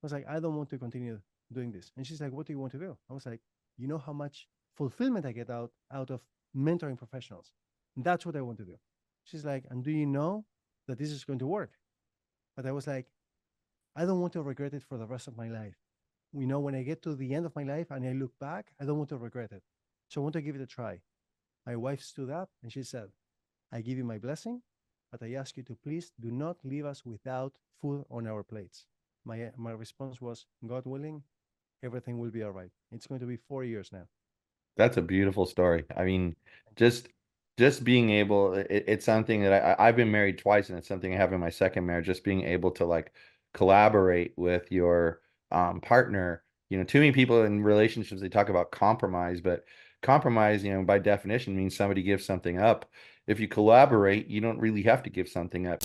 was like, I don't want to continue doing this. And she's like, what do you want to do? I was like, you know how much fulfillment I get out of mentoring professionals. That's what I want to do. She's like, and do you know that this is going to work? But I was like, I don't want to regret it for the rest of my life. When I get to the end of my life and I look back, I don't want to regret it. So I want to give it a try. My wife stood up and she said, I give you my blessing, but I ask you to please do not leave us without food on our plates. My response was, God willing, everything will be all right. It's going to be 4 years now. That's a beautiful story. I mean, just just being able, it's something that I've been married twice, and it's something I have in my second marriage. Just being able to like collaborate with your partner. Too many people in relationships they talk about compromise, but compromise, by definition means somebody gives something up. If you collaborate, you don't really have to give something up.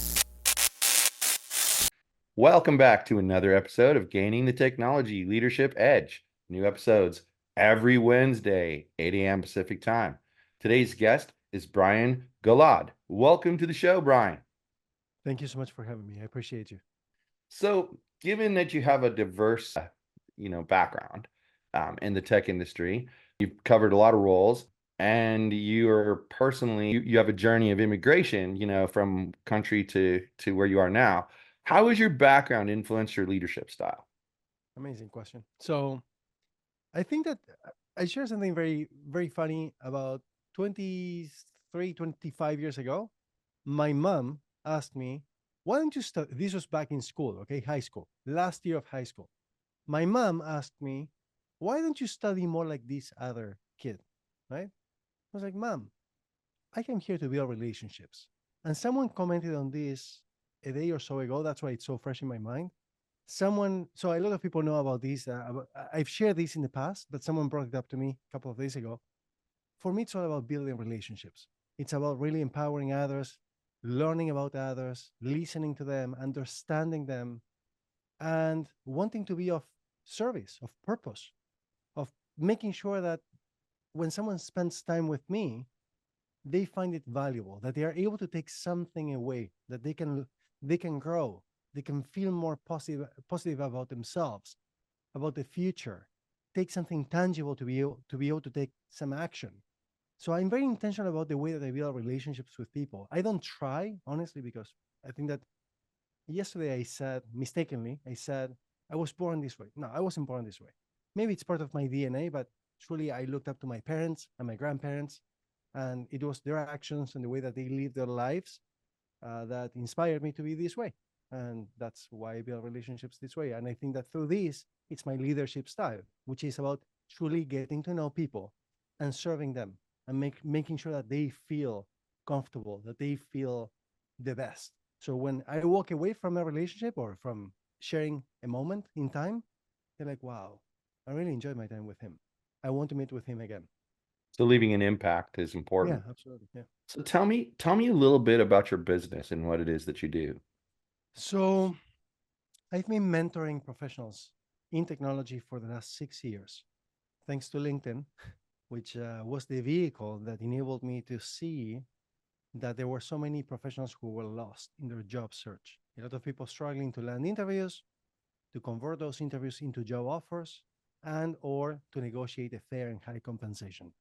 Welcome back to another episode of Gaining the Technology Leadership Edge. New episodes every Wednesday, 8 a.m. Pacific time. Today's guest is Brian Galad. Welcome to the show, Brian. Thank you so much for having me. I appreciate you. So, given that you have a diverse, background in the tech industry, you've covered a lot of roles, and you have a journey of immigration, from country to where you are now. How has your background influenced your leadership style? Amazing question. So I think that I shared something very, very funny about 23, 25 years ago. My mom asked me, why don't you study? This was back in school, okay, high school, last year of high school. My mom asked me, why don't you study more like this other kid? Right? I was like, Mom, I came here to build relationships. And someone commented on this a day or so ago. That's why it's so fresh in my mind. So a lot of people know about this. I've shared this in the past, but someone brought it up to me a couple of days ago. For me, it's all about building relationships. It's about really empowering others, learning about others, listening to them, understanding them, and wanting to be of service, of purpose, of making sure that when someone spends time with me, they find it valuable, that they are able to take something away, that they can grow, they can feel more positive about themselves, about the future, take something tangible to be able to take some action. So I'm very intentional about the way that I build relationships with people. I don't try, honestly, because I think that yesterday I said mistakenly, I said I was born this way. No, I wasn't born this way. Maybe it's part of my DNA, but truly I looked up to my parents and my grandparents, and it was their actions and the way that they live their lives that inspired me to be this way. And that's why I build relationships this way. And I think that through this, it's my leadership style, which is about truly getting to know people and serving them and making sure that they feel comfortable, that they feel the best. So when I walk away from a relationship or from sharing a moment in time, they're like, wow, I really enjoyed my time with him. I want to meet with him again. So leaving an impact is Yeah, important. absolutely. Yeah. So tell me a little bit about your business and what it is that you do. So I've been mentoring professionals in technology for the last 6 years, thanks to LinkedIn, which was the vehicle that enabled me to see that there were so many professionals who were lost in their job search. A lot of people struggling to land interviews, to convert those interviews into job offers, and or to negotiate a fair and high compensation.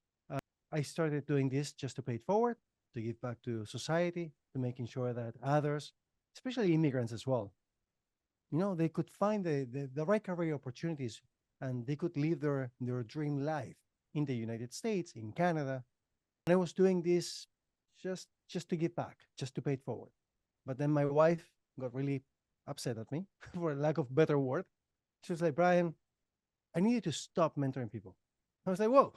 I started doing this just to pay it forward, to give back to society, to making sure that others, especially immigrants as well, they could find the right career opportunities and they could live their dream life in the United States, in Canada. And I was doing this just to give back, just to pay it forward. But then my wife got really upset at me for lack of better word. She was like, Brian, I need you to stop mentoring people. I was like, whoa,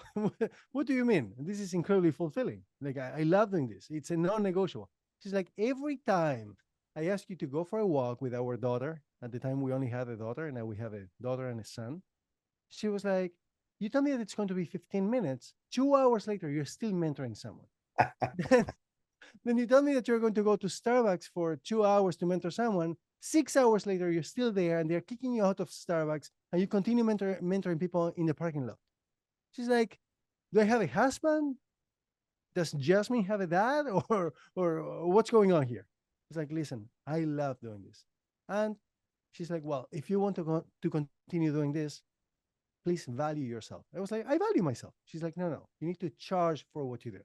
what do you mean? This is incredibly fulfilling. Like, I love doing this. It's a non negotiable. She's like, every time I ask you to go for a walk with our daughter, at the time we only had a daughter, and now we have a daughter and a son. She was like, you tell me that it's going to be 15 minutes. 2 hours later, you're still mentoring someone. Then you tell me that you're going to go to Starbucks for 2 hours to mentor someone. 6 hours later, you're still there and they're kicking you out of Starbucks and you continue mentoring people in the parking lot. She's like, do I have a husband? Does Jasmine have a dad? Or what's going on here? It's like, listen, I love doing this. And She's like, well, if you want to continue doing this, please value yourself. I was like, I value myself. She's like, no, no, you need to charge for what you do.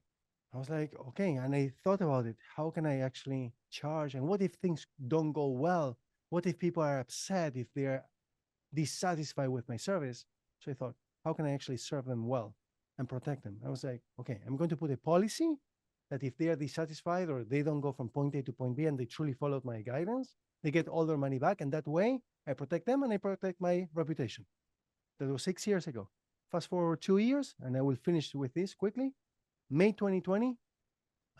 I was like, okay. And I thought about it. How can I actually charge? And what if things don't go well? What if people are upset, if they're dissatisfied with my service? So I thought, how can I actually serve them well and protect them? I was like, okay, I'm going to put a policy that if they are dissatisfied or they don't go from point A to point B and they truly followed my guidance, they get all their money back. And that way I protect them and I protect my reputation. That was 6 years ago. Fast forward 2 years, and I will finish with this quickly. May 2020,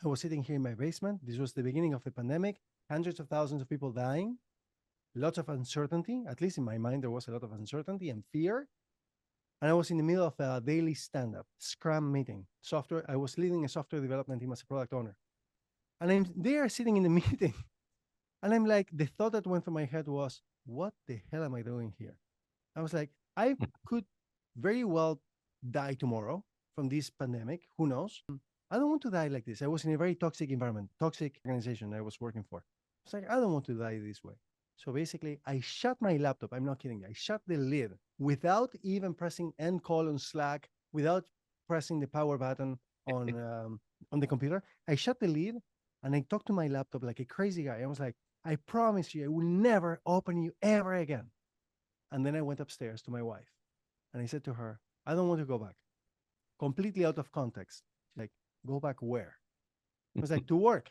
I was sitting here in my basement. This was the beginning of the pandemic, hundreds of thousands of people dying, lots of uncertainty. At least in my mind, there was a lot of uncertainty and fear. And I was in the middle of a daily stand-up Scrum meeting. Software. I was leading a software development team as a product owner, and I'm there sitting in the meeting, and I'm like, the thought that went through my head was, "What the hell am I doing here?" I was like, I could very well die tomorrow from this pandemic. Who knows? I don't want to die like this. I was in a very toxic environment, toxic organization I was working for. It's like, I don't want to die this way. So basically, I shut my laptop. I'm not kidding. I shut the lid without even pressing end call on Slack, without pressing the power button on the computer. I shut the lid and I talked to my laptop like a crazy guy. I was like, I promise you, I will never open you ever again. And then I went upstairs to my wife and I said to her, I don't want to go back. Completely out of context. She's like, go back where? I was like, to work.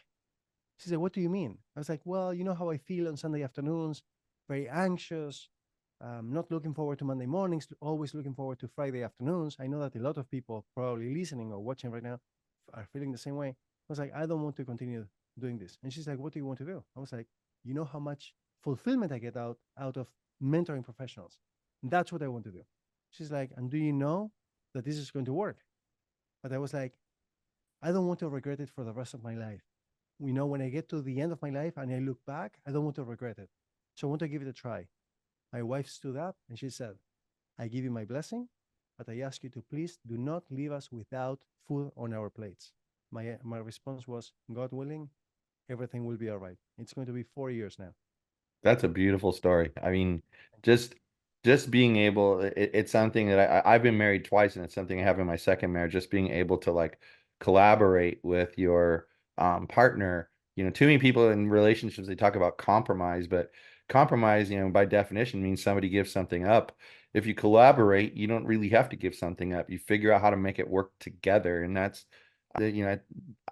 She said, what do you mean? I was like, well, you know how I feel on Sunday afternoons, very anxious, not looking forward to Monday mornings, always looking forward to Friday afternoons. I know that a lot of people probably listening or watching right now are feeling the same way. I was like, I don't want to continue doing this. And she's like, what do you want to do? I was like, you know how much fulfillment I get out of mentoring professionals. That's what I want to do. She's like, and do you know that this is going to work? But I was like, I don't want to regret it for the rest of my life. You know, when I get to the end of my life and I look back, I don't want to regret it. So I want to give it a try. My wife stood up and she said, I give you my blessing, but I ask you to please do not leave us without food on our plates. My response was, God willing, everything will be all right. It's going to be 4 years now. That's a beautiful story. I mean, just just being able, it's something that I've been married twice, and it's something I have in my second marriage. Just being able to like collaborate with your partner. You know, too many people in relationships they talk about compromise, but compromise, you know, by definition means somebody gives something up. If you collaborate, you don't really have to give something up. You figure out how to make it work together, and that's you know,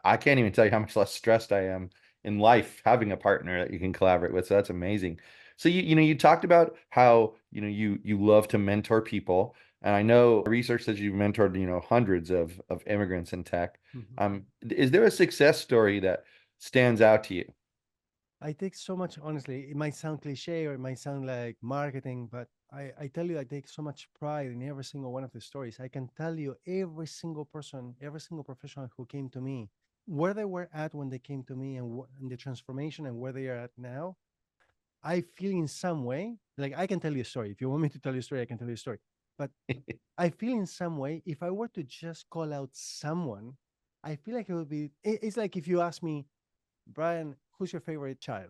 I can't even tell you how much less stressed I am in life having a partner that you can collaborate with. So that's amazing. So you know you talked about how you know you love to mentor people, and I know research says you've mentored you know hundreds of immigrants in tech. Mhm. Is there a success story that stands out to you? I take so much, honestly, it might sound cliche or it might sound like marketing, but I tell you, I take so much pride in every single one of the stories. I can tell you every single person, every single professional who came to me, where they were at when they came to me and the transformation and where they are at now. I feel in some way, like I can tell you a story. If you want me to tell you a story, I can tell you a story. But I feel in some way, if I were to just call out someone, I feel like it would be, it's like if you ask me, Brian, who's your favorite child?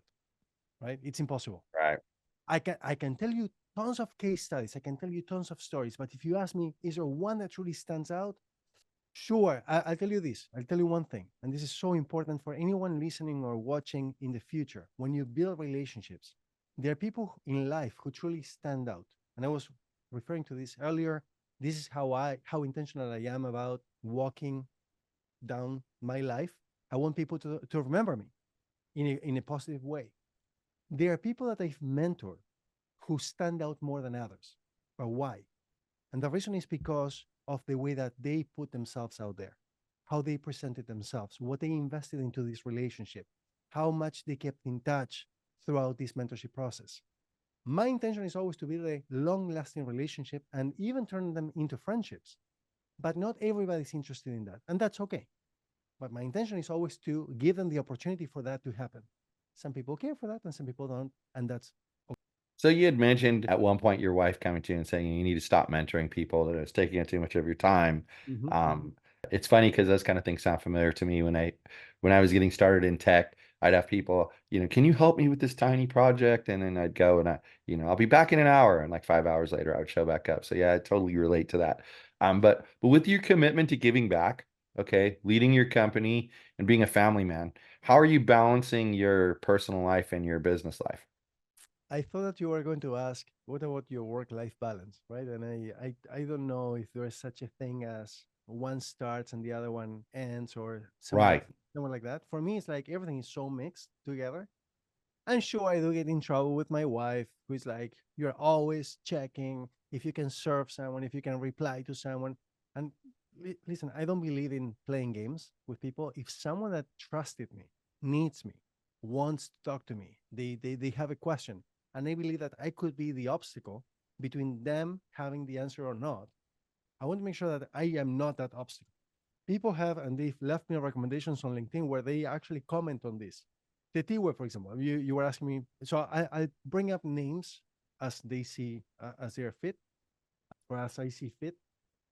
Right? It's impossible. Right. I can tell you tons of case studies. I can tell you tons of stories. But if you ask me, is there one that really stands out? Sure. I'll tell you this. I'll tell you one thing. And this is so important for anyone listening or watching in the future. When you build relationships, there are people in life who truly stand out. And I was referring to this earlier. This is how intentional I am about walking down my life. I want people to remember me in a positive way. There are people that I've mentored who stand out more than others. But why? And the reason is because of the way that they put themselves out there, how they presented themselves, what they invested into this relationship, how much they kept in touch throughout this mentorship process. My intention is always to build a long lasting relationship and even turn them into friendships. But not everybody's interested in that. And that's okay. But my intention is always to give them the opportunity for that to happen. Some people care for that and some people don't. And that's So you had mentioned at one point your wife coming to you and saying you need to stop mentoring people that it's taking up too much of your time. Mhm. It's funny because those kind of things sound familiar to me when I was getting started in tech. I'd have people, can you help me with this tiny project? And then I'd go and I'll be back in an hour. And like 5 hours later, I would show back up. So yeah, I totally relate to that. But with your commitment to giving back, okay, leading your company and being a family man, how are you balancing your personal life and your business life? I thought that you were going to ask, what about your work-life balance, right? And I don't know if there is such a thing as one starts and the other one ends, or Right. someone like that. For me, it's like everything is so mixed together. I'm sure I do get in trouble with my wife, who is like, you're always checking if you can serve someone, if you can reply to someone. And listen, I don't believe in playing games with people. If someone that trusted me, needs me, wants to talk to me, they have a question, and I believe that I could be the obstacle between them having the answer or not, I want to make sure that I am not that obstacle. People have, and they've left me recommendations on LinkedIn where they actually comment on this. Tetiwe, for example, you were asking me, so I bring up names as they see, as they are fit, or as I see fit.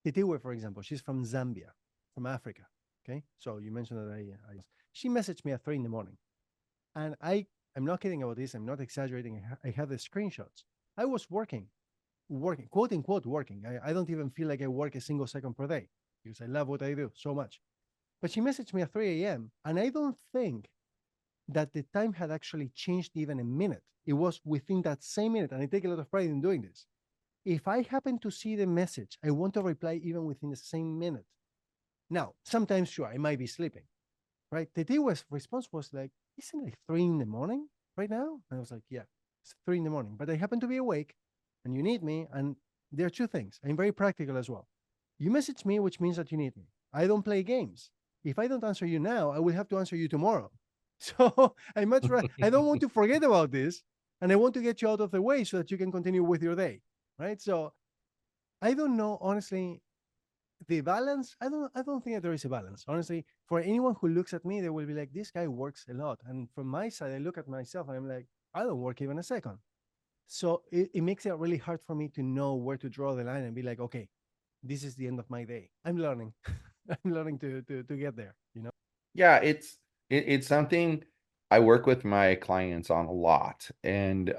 Tetiwe, for example, she's from Zambia, from Africa. Okay, so you mentioned that she messaged me at 3 in the morning, and I'm not kidding about this. I'm not exaggerating. I have the screenshots. I was working, quote unquote, working. I don't even feel like I work a single second per day because I love what I do so much. But she messaged me at 3 a.m. and I don't think that the time had actually changed even a minute. It was within that same minute, and I take a lot of pride in doing this. If I happen to see the message, I want to reply even within the same minute. Now, sometimes, sure, I might be sleeping, right? The day was response was like, isn't it like 3 in the morning right now? And I was like, yeah, it's 3 in the morning, but I happen to be awake and you need me. And there are two things. I'm very practical as well. You message me, which means that you need me. I don't play games. If I don't answer you now, I will have to answer you tomorrow. So I don't want to forget about this. And I want to get you out of the way so that you can continue with your day. Right. So I don't know, honestly, the balance. I don't think that there is a balance. Honestly, for anyone who looks at me, they will be like, this guy works a lot. And from my side, I look at myself and I'm like, I don't work even a second. So it makes it really hard for me to know where to draw the line and be like, okay, this is the end of my day. I'm learning. I'm learning to get there. Yeah, it's something I work with my clients on a lot. And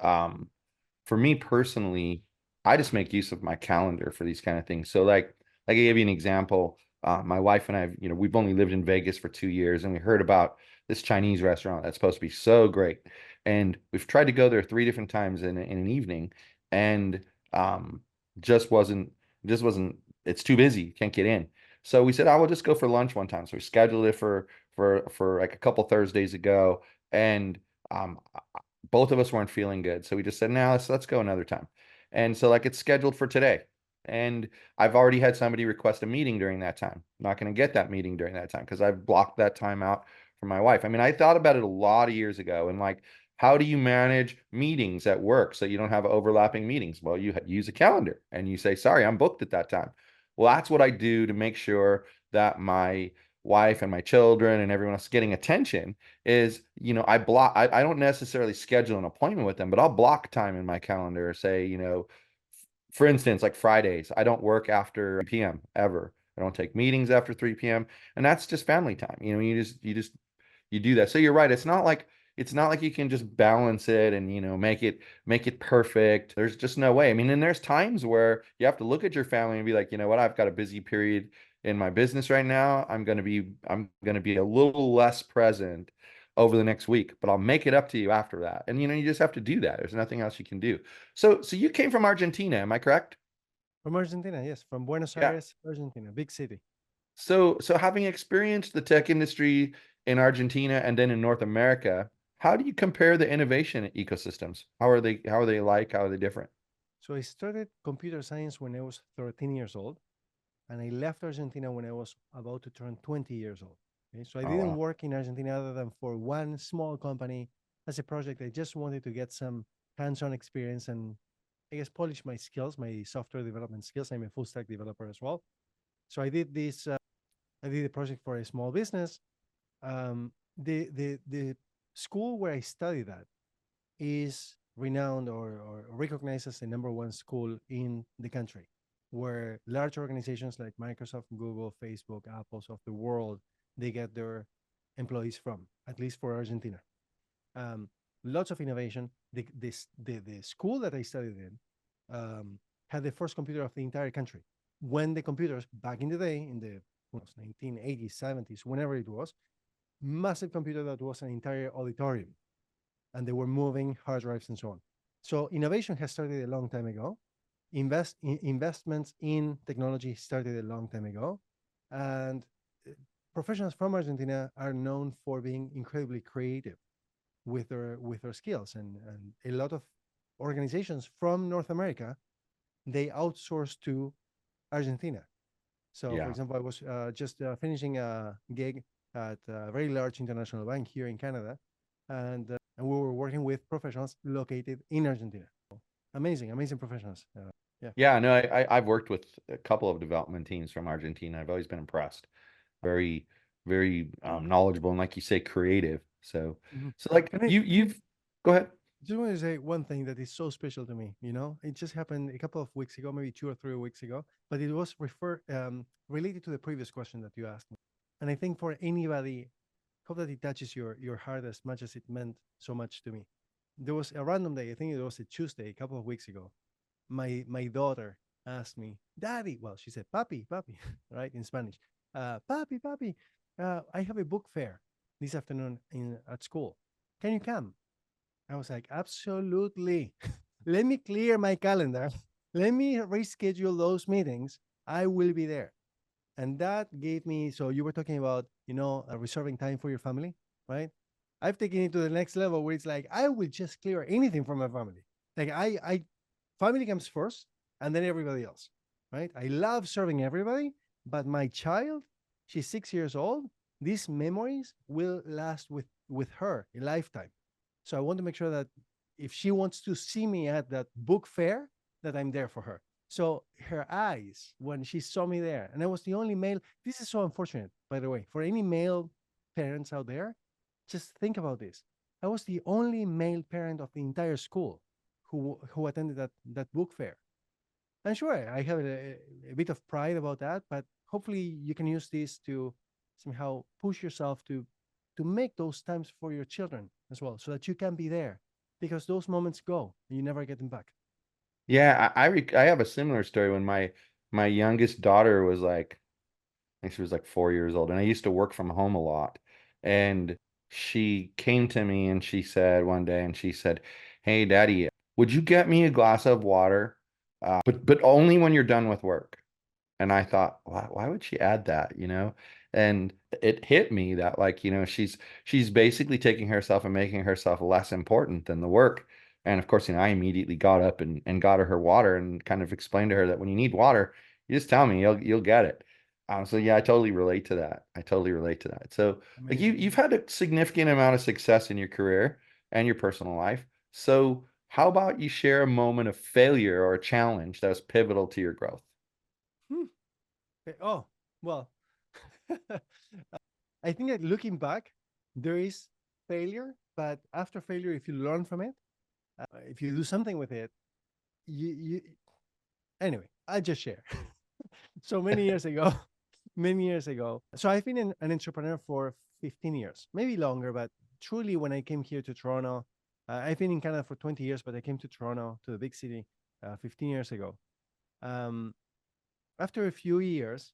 for me personally, I just make use of my calendar for these kind of things. So like I gave you an example. My wife and I, we've only lived in Vegas for 2 years, and we heard about this Chinese restaurant that's supposed to be so great. And we've tried to go there 3 different times in an evening, and um, just wasn't just wasn't. It's too busy. Can't get in. So we said, I will just go for lunch one time. So we scheduled it for like a couple Thursdays ago, and um, both of us weren't feeling good. So we just said, now let's go another time. And so like it's scheduled for today. And I've already had somebody request a meeting during that time. I'm not going to get that meeting during that time because I've blocked that time out for my wife. I mean, I thought about it a lot of years ago, and like, how do you manage meetings at work so you don't have overlapping meetings? Well, you use a calendar and you say, sorry, I'm booked at that time. Well, that's what I do to make sure that my wife and my children and everyone else getting attention is, I don't necessarily schedule an appointment with them, but I'll block time in my calendar, say, for instance, like Fridays, I don't work after 3 p.m. ever. I don't take meetings after 3 p.m. And that's just family time. You do that. So you're right. It's not like you can just balance it and make it perfect. There's just no way. I mean, and there's times where you have to look at your family and be like, you know what, I've got a busy period in my business right now. I'm going to be a little less present over the next week, but I'll make it up to you after that. And you just have to do that. There's nothing else you can do. So you came from Argentina, am I correct? From Argentina, yes, from Buenos Yeah. Aires, Argentina, big city. So having experienced the tech industry in Argentina and then in North America, how do you compare the innovation ecosystems? How are they like? How are they different? So I started computer science when I was 13 years old, and I left Argentina when I was about to turn 20 years old. Okay? So I Oh didn't wow. work in Argentina other than for one small company as a project. I just wanted to get some hands-on experience and I guess polish my skills, my software development skills. I'm a full stack developer as well. So I did this. I did a project for a small business. The school where I studied at is renowned or recognized as the number one school in the country, where large organizations like Microsoft, Google, Facebook, Apples of the world, they get their employees from, at least for Argentina. Lots of innovation. The school that I studied in had the first computer of the entire country. When the computers back in the day, in the 1980s, 70s, whenever it was, massive computer that was an entire auditorium, and they were moving hard drives and so on. So innovation has started a long time ago. Investments in technology started a long time ago, and professionals from Argentina are known for being incredibly creative with their skills, and a lot of organizations from North America, they outsource to Argentina. So, for Yeah. example, I was just finishing a gig at a very large international bank here in Canada, and we were working with professionals located in Argentina. Amazing, amazing professionals. Yeah. Yeah, no, I've worked with a couple of development teams from Argentina. I've always been impressed. Very, very knowledgeable and, like you say, creative. So, Mhm. so like And I you've go ahead. just want to say one thing that is so special to me. It just happened a couple of weeks ago, maybe 2 or 3 weeks ago, but it was related to the previous question that you asked me. And I think for anybody, hope that it touches your heart as much as it meant so much to me. There was a random day, I think it was a Tuesday, a couple of weeks ago. My daughter asked me, "Daddy," well, she said, "Papi, papi," right, in Spanish. "Papi, papi, I have a book fair this afternoon at school. Can you come?" I was like, "Absolutely." Let me clear my calendar. Let me reschedule those meetings. I will be there. And that gave me, so you were talking about, reserving time for your family, right? I've taken it to the next level where it's like, I will just clear anything from my family. Like family comes first and then everybody else, right? I love serving everybody, but my child, she's 6 years old. These memories will last with her a lifetime. So I want to make sure that if she wants to see me at that book fair, that I'm there for her. So her eyes when she saw me there, and I was the only male. This is so unfortunate, by the way, for any male parents out there. Just think about this. I was the only male parent of the entire school who attended that book fair. And sure, I have a bit of pride about that, but hopefully you can use this to somehow push yourself to make those times for your children as well, so that you can be there, because those moments go and you never get them back. Yeah, I have a similar story when my youngest daughter was like, I think she was like 4 years old, and I used to work from home a lot. And she came to me and she said one day, and she said, "Hey, Daddy, would you get me a glass of water? But only when you're done with work." And I thought, why would she add that, you know? And it hit me that, like, she's basically taking herself and making herself less important than the work. And of course, I immediately got up and got her water and kind of explained to her that when you need water, you just tell me, you'll get it. So yeah, I totally relate to that. I totally relate to that. So like Amazing. you've had a significant amount of success in your career and your personal life. So how about you share a moment of failure or a challenge that was pivotal to your growth? Hmm. Oh, well, I think that looking back, there is failure, but after failure, if you learn from it, if you do something with it, you anyway, I just share. So many years ago, many years ago. So I've been an entrepreneur for 15 years, maybe longer, but truly when I came here to Toronto, I've been in Canada for 20 years, but I came to Toronto, to the big city, 15 years ago. Um, After a few years,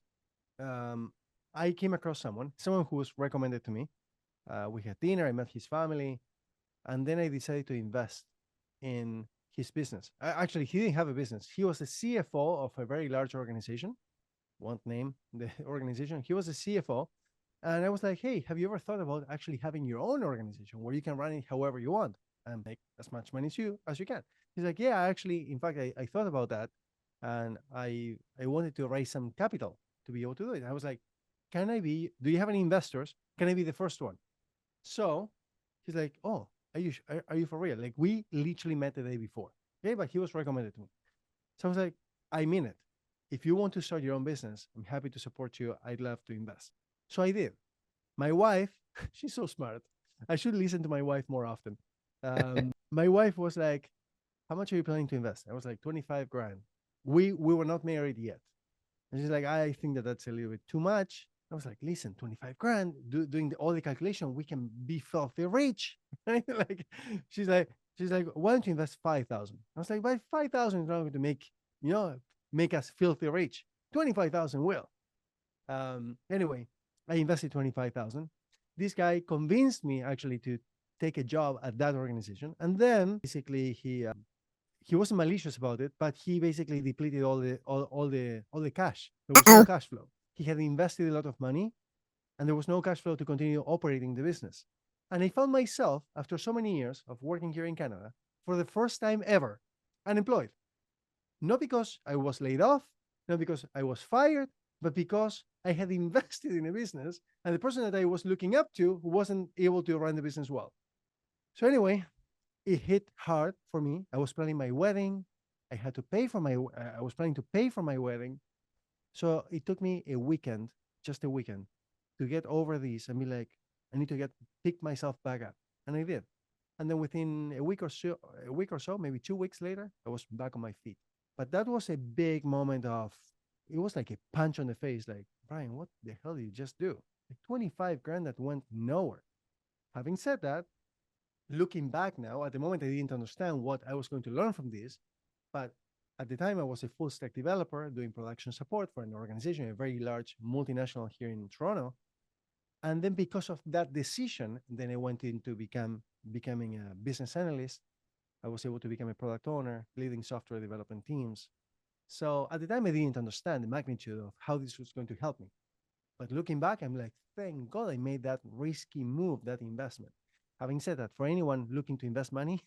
um, I came across someone who was recommended to me. We had dinner, I met his family, and then I decided to invest in his business. Actually, he didn't have a business. He was the CFO of a very large organization. Won't name the organization. He was a CFO. And I was like, hey, have you ever thought about actually having your own organization where you can run it however you want and make as much money as you can? He's like, yeah, actually, in fact, I thought about that. And I wanted to raise some capital to be able to do it. I was like, do you have any investors? Can I be the first one? So he's like, oh, are you for real? Like, we literally met the day before. Okay, but he was recommended to me. So I was like, I mean it. If you want to start your own business, I'm happy to support you. I'd love to invest. So I did. My wife, she's so smart. I should listen to my wife more often. My wife was like, how much are you planning to invest? I was like, 25 grand. We were not married yet. And she's like, I think that that's a little bit too much. I was like, listen, 25 grand, doing all the calculation, we can be filthy rich. Right? Like, she's like, she's like, why don't you invest 5,000? I was like, but 5,000 is not going to make, you know, make us filthy rich. 25,000 will. Anyway, I invested 25,000. This guy convinced me actually to take a job at that organization. And then basically he wasn't malicious about it, but he basically depleted all the cash. There was no cash flow. He had invested a lot of money, and there was no cash flow to continue operating the business. And I found myself after so many years of working here in Canada for the first time ever unemployed. Not because I was laid off, not because I was fired, but because I had invested in a business and the person that I was looking up to wasn't able to run the business well. So anyway, it hit hard for me. I was planning my wedding. I had to pay for my. I was planning to pay for my wedding. So it took me a weekend, just a weekend, to get over this and be like, I need to pick myself back up, and I did. And then within a week or so, maybe 2 weeks later, I was back on my feet. But that was a big moment of. It was like a punch on the face. Like, Brian, what the hell did you just do? Like 25 grand that went nowhere. Having said that, looking back now, at the moment I didn't understand what I was going to learn from this, but at the time I was a full stack developer doing production support for an organization, a very large multinational here in Toronto. And then because of that decision, then I went into becoming a business analyst. I was able to become a product owner, leading software development teams. So at the time I didn't understand the magnitude of how this was going to help me. But looking back, I'm like, thank God I made that risky move, that investment. Having said that, for anyone looking to invest money,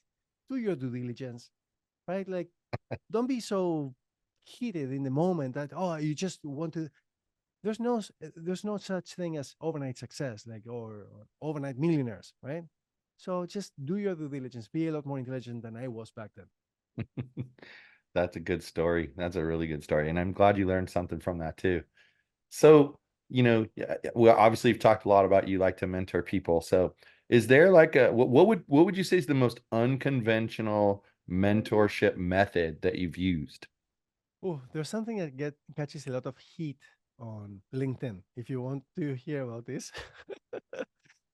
do your due diligence, right? Like, don't be so heated in the moment that you just want to. There's no such thing as overnight success, like or overnight millionaires, right? So just do your due diligence. Be a lot more intelligent than I was back then. That's a good story. That's a really good story. And I'm glad you learned something from that too. So, well, obviously you've talked a lot about you like to mentor people. So is there like what would you say is the most unconventional mentorship method that you've used? Oh, there's something that catches a lot of heat on LinkedIn. If you want to hear about this,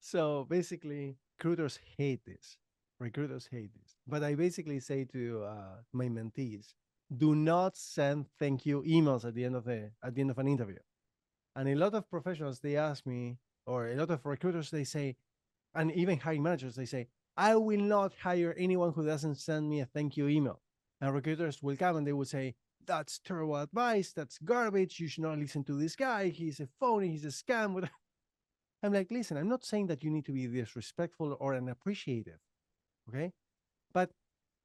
so basically, recruiters hate this. Recruiters hate this. But I basically say to my mentees, do not send thank you emails at the end of an interview. And a lot of professionals they ask me, or a lot of recruiters they say, and even hiring managers they say, I will not hire anyone who doesn't send me a thank you email. And recruiters will come and they will say, that's terrible advice. That's garbage. You should not listen to this guy. He's a phony. He's a scam. I'm like, listen, I'm not saying that you need to be disrespectful or unappreciative, okay? But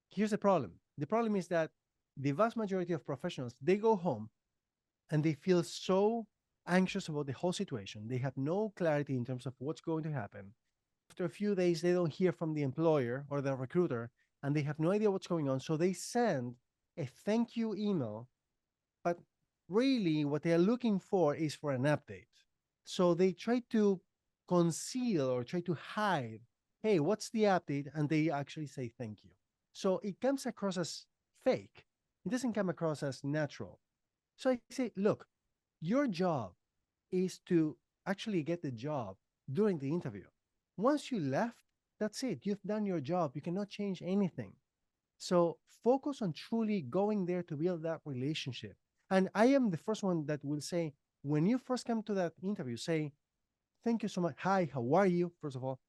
here's the problem. The problem is that the vast majority of professionals, they go home and they feel so anxious about the whole situation. They have no clarity in terms of what's going to happen. After a few days, they don't hear from the employer or the recruiter, and they have no idea what's going on. So they send a thank you email, but really what they are looking for is for an update. So they try to conceal or try to hide, hey, what's the update? And they actually say thank you. So it comes across as fake. It doesn't come across as natural. So I say, look, your job is to actually get the job during the interview. Once you left, that's it. You've done your job. You cannot change anything. So focus on truly going there to build that relationship. And I am the first one that will say, when you first come to that interview, say, thank you so much. Hi, how are you? First of all,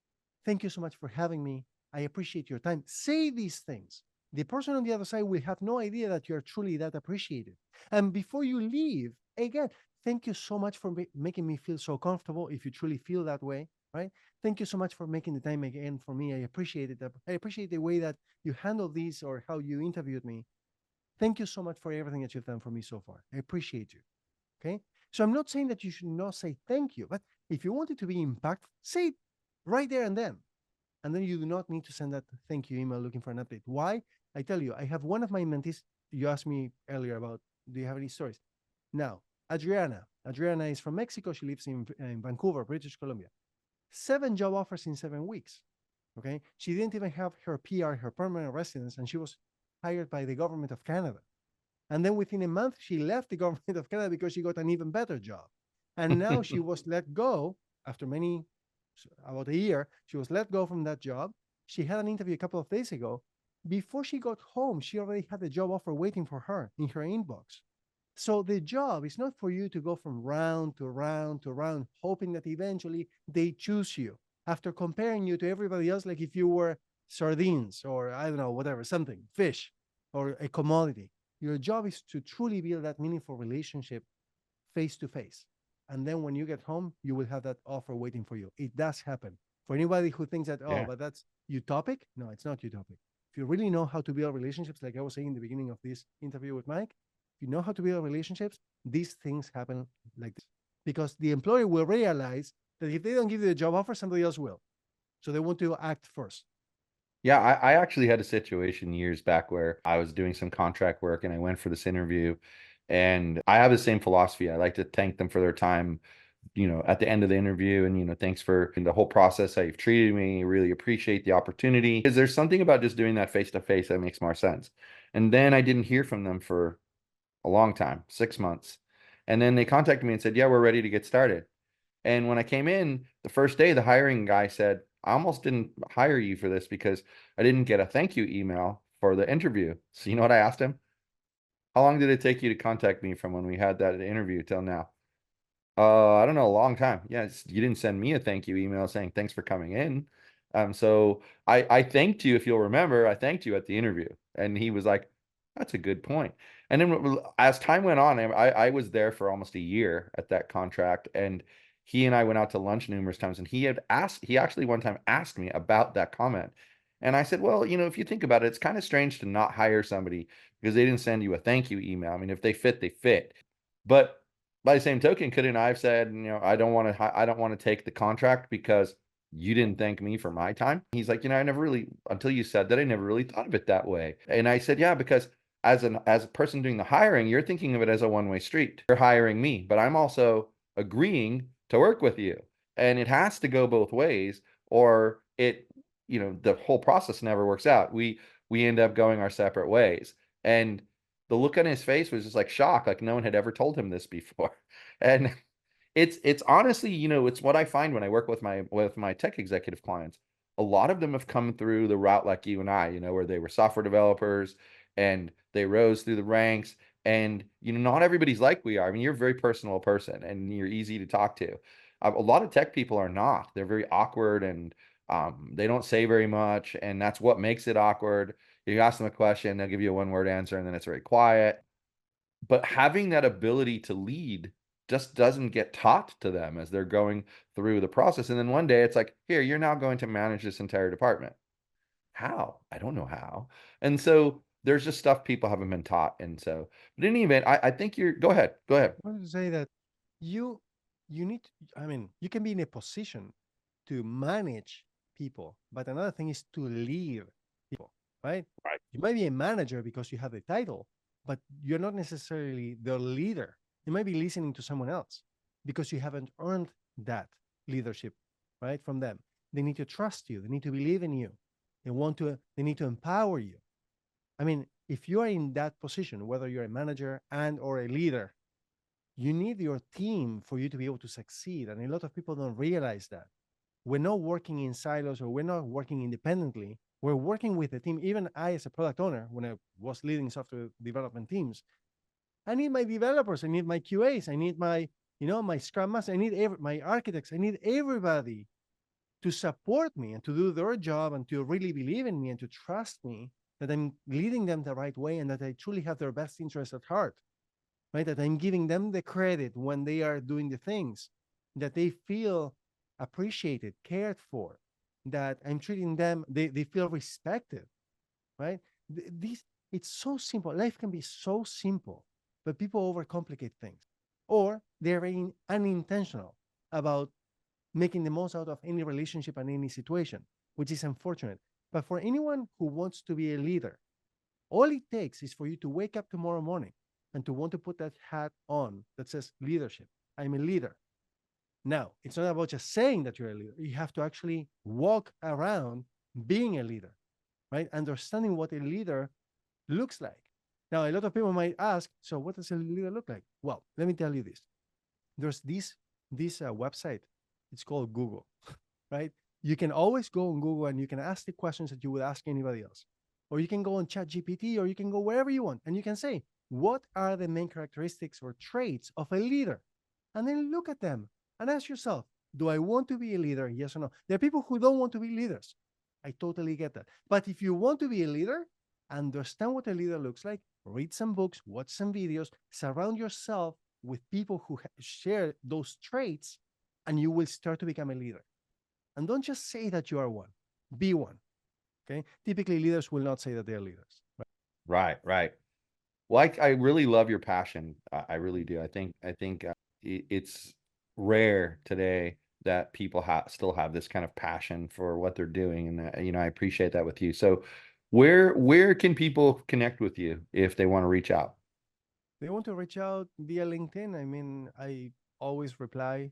thank you so much for having me. I appreciate your time. Say these things. The person on the other side will have no idea that you're truly that appreciated. And before you leave, again, thank you so much for making me feel so comfortable if you truly feel that way, right? Thank you so much for making the time again for me. I appreciate it. I appreciate the way that you handled this or how you interviewed me. Thank you so much for everything that you've done for me so far. I appreciate you. Okay. So I'm not saying that you should not say thank you, but if you want it to be impactful, say it right there and then. And then you do not need to send that thank you email looking for an update. Why? I tell you, I have one of my mentees. You asked me earlier about, do you have any stories? Now, Adriana. Adriana is from Mexico. She lives in Vancouver, British Columbia. 7 job offers in 7 weeks. Okay. She didn't even have her PR, her permanent residence, and she was hired by the government of Canada. And then within a month, she left the government of Canada because she got an even better job. And now she was let go after about a year. She was let go from that job. She had an interview a couple of days ago. Before she got home, she already had a job offer waiting for her in her inbox. So the job is not for you to go from round to round to round, hoping that eventually they choose you after comparing you to everybody else, like if you were sardines or I don't know, whatever, something, fish or a commodity. Your job is to truly build that meaningful relationship face to face. And then when you get home, you will have that offer waiting for you. It does happen. For anybody who thinks that, oh, Yeah. but that's utopic, no, it's not utopic. If you really know how to build relationships, like I was saying in the beginning of this interview with Mike, if you know how to build relationships, these things happen like this. Because the employer will realize that if they don't give you the job offer, somebody else will. So they want to act first. Yeah, I actually had a situation years back where I was doing some contract work and I went for this interview, and I have the same philosophy. I like to thank them for their time, at the end of the interview, and thanks for the whole process, how you've treated me. Really appreciate the opportunity. Because there's something about just doing that face to face that makes more sense. And then I didn't hear from them for a long time, 6 months. And then they contacted me and said, "Yeah, we're ready to get started." And when I came in the first day, the hiring guy said, "I almost didn't hire you for this because I didn't get a thank you email for the interview." So you know what I asked him? How long did it take you to contact me from when we had that interview till now? I don't know, a long time. Yes, you didn't send me a thank you email saying thanks for coming in. So I thanked you, if you'll remember, I thanked you at the interview. And he was like, "That's a good point." And then as time went on, I was there for almost a year at that contract, and he and I went out to lunch numerous times, and he actually one time asked me about that comment. And I said, "Well, if you think about it, it's kind of strange to not hire somebody because they didn't send you a thank you email. I mean, if they fit, they fit. But by the same token, couldn't I have said, I don't want to take the contract because you didn't thank me for my time?" He's like, I never really, until you said that, I never really thought of it that way. And I said, yeah, because as a person doing the hiring, you're thinking of it as a one-way street. You're hiring me, but I'm also agreeing to work with you. And it has to go both ways, or the whole process never works out. We end up going our separate ways. And the look on his face was just like shock, like no one had ever told him this before. And it's honestly, it's what I find when I work with my tech executive clients. A lot of them have come through the route like you and I, where they were software developers and they rose through the ranks. And not everybody's like we are. I mean, you're a very personal person and you're easy to talk to. A lot of tech people are not. They're very awkward, and they don't say very much, and that's what makes it awkward. You ask them a question, they'll give you a one-word answer, and then it's very quiet. But having that ability to lead just doesn't get taught to them as they're going through the process. And then one day it's like, here, you're now going to manage this entire department. How? I don't know how. And so there's just stuff people haven't been taught. And so, but in any event, I think go ahead. Go ahead. I wanted to say that you you need I mean, you can be in a position to manage people, but another thing is to lead people, right? Right. You might be a manager because you have the title, but you're not necessarily the leader. You might be listening to someone else because you haven't earned that leadership, right? From them. They need to trust you, they need to believe in you. They need to empower you. I mean, if you are in that position, whether you're a manager and or a leader, you need your team for you to be able to succeed. And a lot of people don't realize that. We're not working in silos or we're not working independently. We're working with a team. Even I, as a product owner, when I was leading software development teams, I need my developers, I need my QAs, I need my Scrum Master, I need my architects, I need everybody to support me and to do their job and to really believe in me and to trust me that I'm leading them the right way and that I truly have their best interests at heart, right? That I'm giving them the credit when they are doing the things, that they feel appreciated, cared for, that I'm treating them, they feel respected, right? These, it's so simple. Life can be so simple, but people overcomplicate things, or they're unintentional about making the most out of any relationship and any situation, which is unfortunate. But for anyone who wants to be a leader, all it takes is for you to wake up tomorrow morning and to want to put that hat on that says leadership. I'm a leader. Now, it's not about just saying that you're a leader. You have to actually walk around being a leader, right? Understanding what a leader looks like. Now, a lot of people might ask, so what does a leader look like? Well, let me tell you this. There's these this website. It's called Google, right? You can always go on Google and you can ask the questions that you would ask anybody else. Or you can go on ChatGPT or you can go wherever you want and you can say, what are the main characteristics or traits of a leader? And then look at them and ask yourself, do I want to be a leader? Yes or no? There are people who don't want to be leaders. I totally get that. But if you want to be a leader, understand what a leader looks like, read some books, watch some videos, surround yourself with people who share those traits, and you will start to become a leader. And don't just say that you are one, be one. Okay. Typically, leaders will not say that they're leaders. Right, right. Well, I really love your passion. I really do. I think it's rare today that people still have this kind of passion for what they're doing, and I appreciate that with you. So, where can people connect with you if they want to reach out? They want to reach out via LinkedIn. I mean, I always reply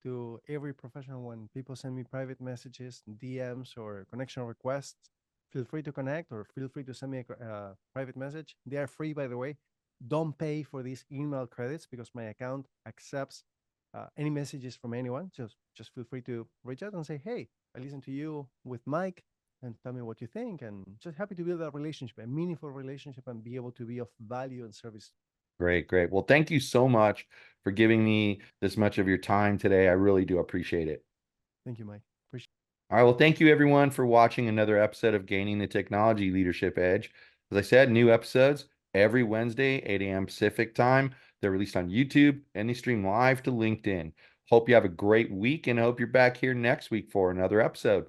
to every professional when people send me private messages, DMs, or connection requests. Feel free to connect or feel free to send me a private message. They are free, by the way. Don't pay for these email credits because my account accepts any messages from anyone. Just feel free to reach out and say, hey, I listened to you with Mike and tell me what you think. And just happy to build a relationship, a meaningful relationship, and be able to be of value and service. Great, great. Well, thank you so much for giving me this much of your time today. I really do appreciate it. Thank you, Mike. Appreciate All right. Well, thank you everyone for watching another episode of Gaining the Technology Leadership Edge. As I said, new episodes every Wednesday, 8 a.m. Pacific time. They're released on YouTube and they stream live to LinkedIn. Hope you have a great week and I hope you're back here next week for another episode.